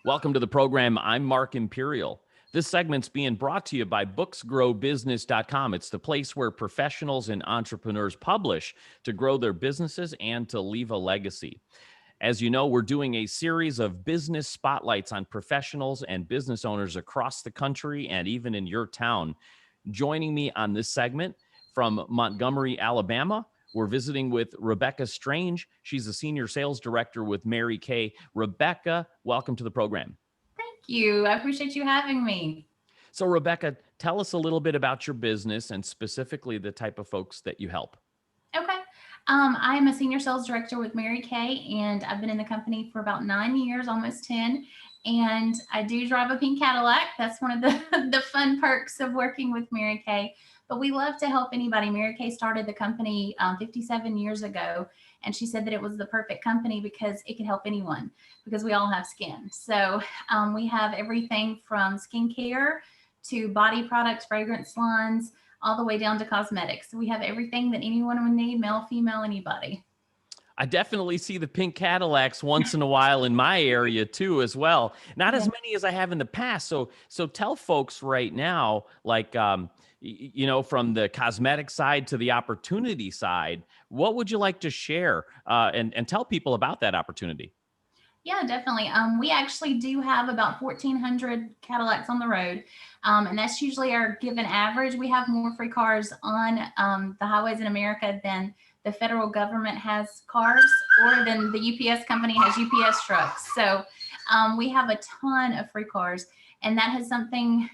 Welcome to the program. I'm Mark Imperial. This segment's being brought to you by booksgrowbusiness.com. It's the place where professionals and entrepreneurs publish to grow their businesses and to leave a legacy. As you know, we're doing a series of business spotlights on professionals and business owners across the country and even in your town. Joining me on this segment from Montgomery, Alabama, we're visiting with Rebecca Strange. She's a senior sales director with Mary Kay. Rebecca, welcome to the program. Thank you. I appreciate you having me. So, Rebecca, tell us a little bit about your business and specifically the type of folks that you help. Okay. I am a senior sales director with Mary Kay, and I've been in the company for about 9 years, almost 10. And I do drive a pink Cadillac. That's one of the fun perks of working with Mary Kay. But we love to help anybody. Mary Kay started the company 57 years ago, and she said that it was the perfect company because it could help anyone because we all have skin. So we have everything from skincare to body products, fragrance lines, all the way down to cosmetics. So we have everything that anyone would need, male, female, anybody. I definitely see the pink Cadillacs once in a while in my area too, as well. Not as many as I have in the past. So tell folks right now, like, from the cosmetic side to the opportunity side, what would you like to share and tell people about that opportunity? Yeah, definitely. We actually do have about 1,400 Cadillacs on the road, and that's usually our given average. We have more free cars on the highways in America than the federal government has cars, or than the UPS company has UPS trucks. So we have a ton of free cars, and that is something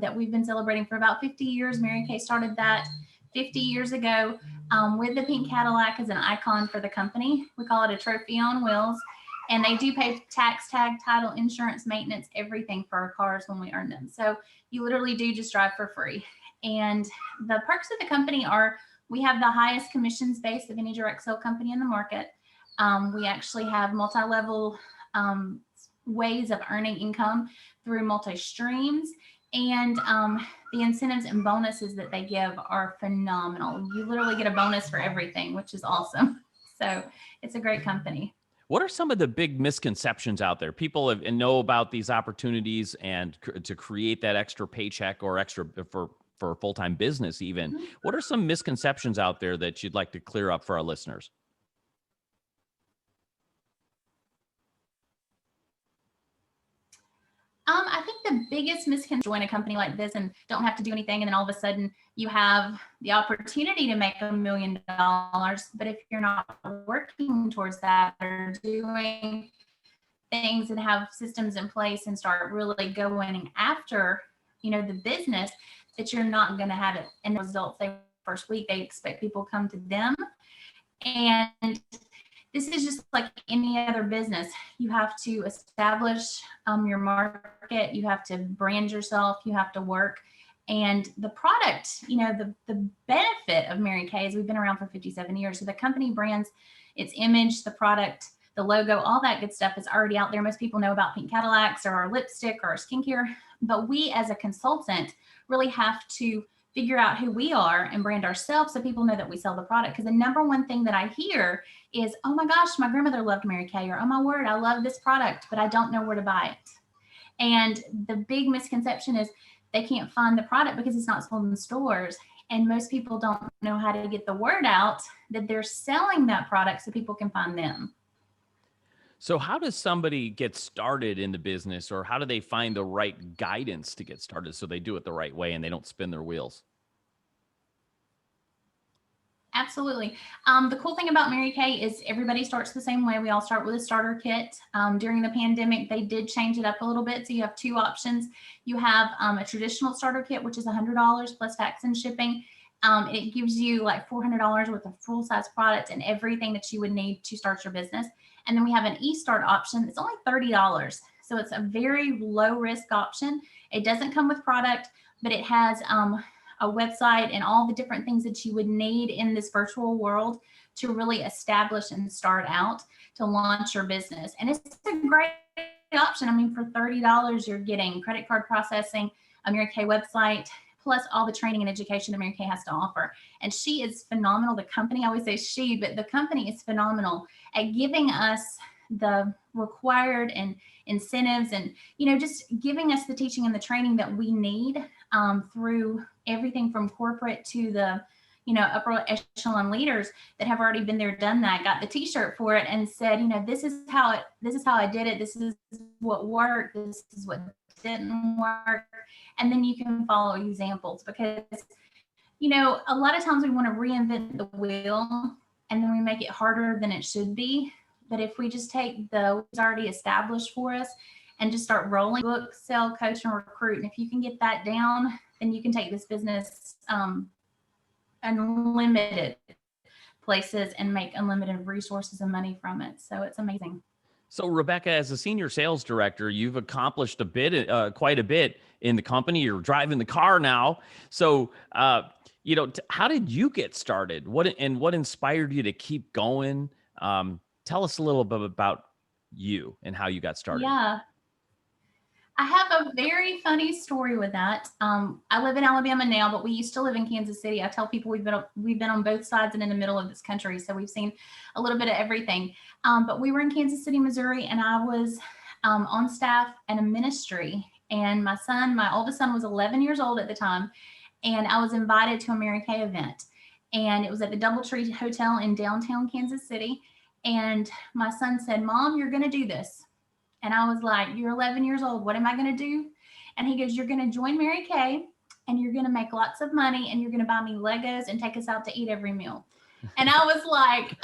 that we've been celebrating for about 50 years. Mary Kay started that 50 years ago with the pink Cadillac as an icon for the company. We call it a trophy on wheels. And they do pay tax, tag, title, insurance, maintenance, everything for our cars when we earn them. So you literally do just drive for free. And the perks of the company are we have the highest commissions base of any direct sale company in the market. We actually have multi-level ways of earning income through multi-streams. And the incentives and bonuses that they give are phenomenal. You literally get a bonus for everything, which is awesome. So it's a great company. What are some of the big misconceptions out there? People know about these opportunities and to create that extra paycheck or extra for a full-time business even. What are some misconceptions out there that you'd like to clear up for our listeners? I think the biggest misconception join a company like this and don't have to do anything, and then all of a sudden you have the opportunity to make $1 million. But if you're not working towards that or doing things and have systems in place and start really going after, the business, that you're not going to have it. And the results first week, they expect people to come to them. And this is just like any other business. You have to establish your market. You have to brand yourself. You have to work. And the product, the benefit of Mary Kay is we've been around for 57 years. So the company brands its image, the product, the logo, all that good stuff is already out there. Most people know about pink Cadillacs or our lipstick or our skincare. But we as a consultant really have to figure out who we are and brand ourselves so people know that we sell the product. Because the number one thing that I hear is, oh my gosh, my grandmother loved Mary Kay, or oh my word, I love this product, but I don't know where to buy it. And the big misconception is they can't find the product because it's not sold in stores. And most people don't know how to get the word out that they're selling that product so people can find them. So how does somebody get started in the business, or how do they find the right guidance to get started so they do it the right way and they don't spin their wheels? Absolutely. The cool thing about Mary Kay is everybody starts the same way. We all start with a starter kit. During the pandemic, they did change it up a little bit. So you have two options. You have a traditional starter kit, which is $100 plus tax and shipping. It gives you like $400 worth of full-size product and everything that you would need to start your business. And then we have an e-start option. It's only $30. So it's a very low risk option. It doesn't come with product, but it has a website and all the different things that you would need in this virtual world to really establish and start out to launch your business. And it's a great option. I mean, for $30, you're getting credit card processing, a Mary Kay website, plus all the training and education that Mary Kay has to offer. And she is phenomenal. The company, I always say she, but the company is phenomenal at giving us the required and incentives, and just giving us the teaching and the training that we need through everything from corporate to the upper echelon leaders that have already been there, done that, got the t-shirt for it, and said, this is how I did it, this is what worked, this is what didn't work. And then you can follow examples, because a lot of times we want to reinvent the wheel, and then we make it harder than it should be. But if we just take what's already established for us and just start rolling, book, sell, coach, and recruit, and if you can get that down, then you can take this business unlimited places and make unlimited resources and money from it. So it's amazing. So Rebecca, as a senior sales director, you've accomplished quite a bit in the company. You're driving the car now. So, how did you get started? What inspired you to keep going? Tell us a little bit about you and how you got started. Yeah. I have a very funny story with that. I live in Alabama now, but we used to live in Kansas City. I tell people we've been on both sides and in the middle of this country, so we've seen a little bit of everything. But we were in Kansas City, Missouri, and I was on staff in a ministry. And my oldest son was 11 years old at the time, and I was invited to a Mary Kay event. And it was at the DoubleTree Hotel in downtown Kansas City. And my son said, "Mom, you're going to do this." And I was like, "You're 11 years old. What am I going to do?" And he goes, "You're going to join Mary Kay, and you're going to make lots of money, and you're going to buy me Legos and take us out to eat every meal." And I was like,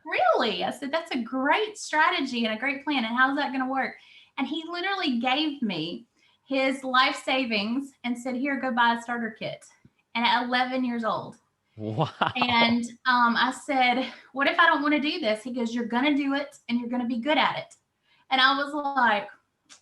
really? I said, "That's a great strategy and a great plan. And how's that going to work?" And he literally gave me his life savings and said, "Here, go buy a starter kit." And at 11 years old. Wow. And I said, "What if I don't want to do this?" He goes, "You're going to do it, and you're going to be good at it." And I was like,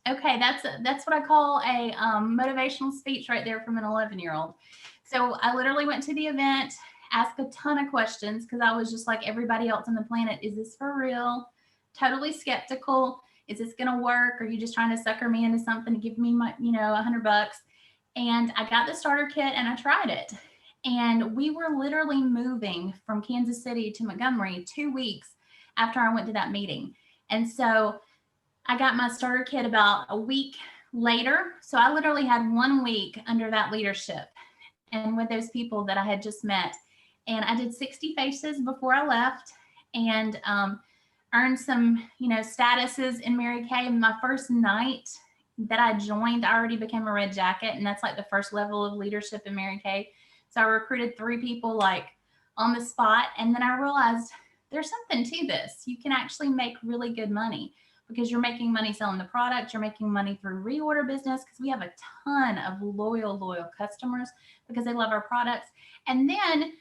okay, that's what I call a motivational speech right there from an 11-year-old. So I literally went to the event, asked a ton of questions, because I was just like everybody else on the planet. Is this for real? Totally skeptical. Is this going to work? Are you just trying to sucker me into something to give me my, $100? And I got the starter kit and I tried it. And we were literally moving from Kansas City to Montgomery 2 weeks after I went to that meeting. And so I got my starter kit about a week later. So I literally had 1 week under that leadership and with those people that I had just met. And I did 60 faces before I left, and earned some, statuses in Mary Kay. And my first night that I joined, I already became a red jacket. And that's like the first level of leadership in Mary Kay. So I recruited 3 people like on the spot. And then I realized there's something to this. You can actually make really good money, because you're making money selling the product. You're making money through reorder business, because we have a ton of loyal customers because they love our products. And then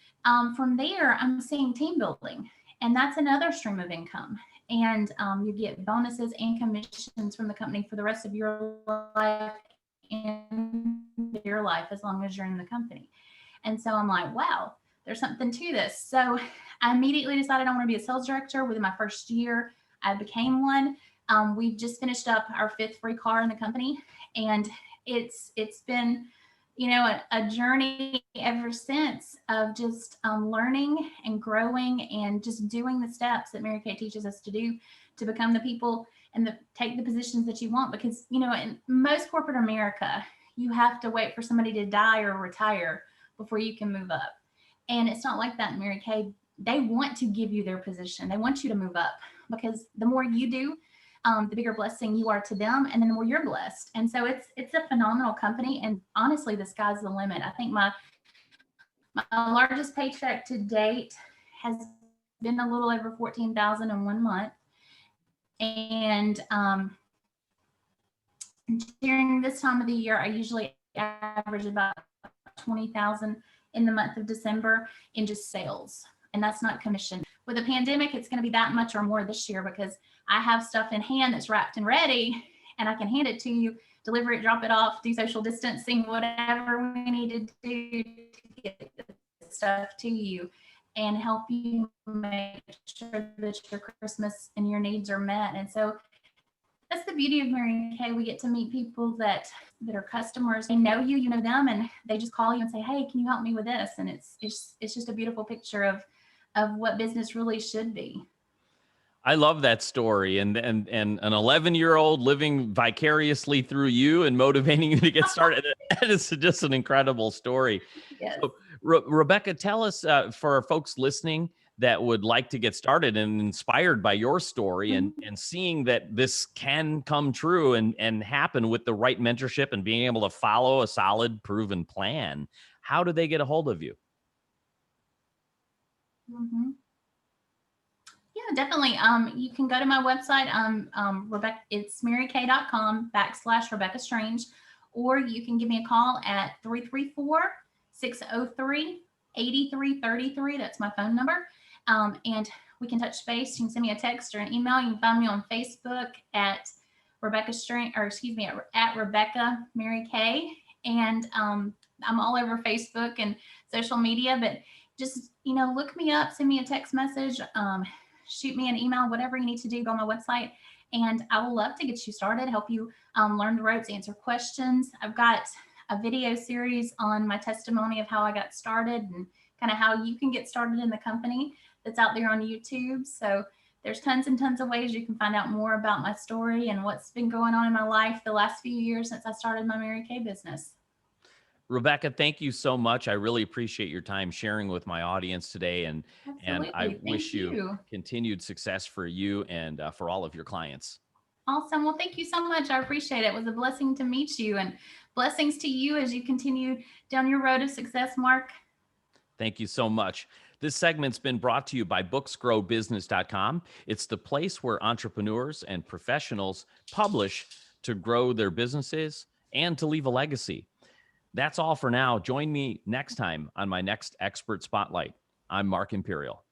from there, I'm seeing team building, and that's another stream of income. And you get bonuses and commissions from the company for the rest of your life and their life, as long as you're in the company. And so I'm like, wow, there's something to this. So I immediately decided I want to be a sales director. Within my first year, I became one. We've just finished up our 5th free car in the company, and it's been, a journey ever since of just learning and growing and just doing the steps that Mary Kay teaches us to do to become the people and take the positions that you want. Because, in most corporate America, you have to wait for somebody to die or retire before you can move up. And it's not like that in Mary Kay. They want to give you their position. They want you to move up, because the more you do, the bigger blessing you are to them, and then the more you're blessed. And so it's a phenomenal company. And honestly, the sky's the limit. I think my largest paycheck to date has been a little over $14,000 in 1 month. And during this time of the year, I usually average about $20,000 in the month of December in just sales. And that's not commission. With a pandemic, it's going to be that much or more this year, because I have stuff in hand that's wrapped and ready, and I can hand it to you, deliver it, drop it off, do social distancing, whatever we need to do to get the stuff to you and help you make sure that your Christmas and your needs are met. And so that's the beauty of Mary Kay. We get to meet people that are customers. They know you, you know them, and they just call you and say, "Hey, can you help me with this?" And it's just a beautiful picture of what business really should be. I love that story, and an 11-year-old living vicariously through you and motivating you to get started. That is just an incredible story. Yes. So, Rebecca, tell us, for our folks listening that would like to get started and inspired by your story, and Mhm. seeing that this can come true and happen with the right mentorship and being able to follow a solid, proven plan. How do they get a hold of you? Mhm. Yeah, definitely. You can go to my website, Rebecca, it's marykay.com/Rebecca Strange, or you can give me a call at 334-603-8333. That's my phone number. And we can touch base. You can send me a text or an email. You can find me on Facebook at Rebecca Strange, or excuse me, at Rebecca Mary Kay. And I'm all over Facebook and social media, but just, look me up, send me a text message. Shoot me an email, whatever you need to do, go on my website, and I will love to get you started, help you learn the ropes, answer questions. I've got a video series on my testimony of how I got started and kind of how you can get started in the company that's out there on YouTube. So there's tons and tons of ways you can find out more about my story and what's been going on in my life the last few years since I started my Mary Kay business. Rebecca, thank you so much. I really appreciate your time sharing with my audience today, and I Absolutely. wish Thank you you. continued success for you and for all of your clients. Awesome. Well, thank you so much. I appreciate it. It was a blessing to meet you, and blessings to you as you continue down your road of success, Mark. Thank you so much. This segment's been brought to you by booksgrowbusiness.com. It's the place where entrepreneurs and professionals publish to grow their businesses and to leave a legacy. That's all for now. Join me next time on my next Expert Spotlight. I'm Mark Imperial.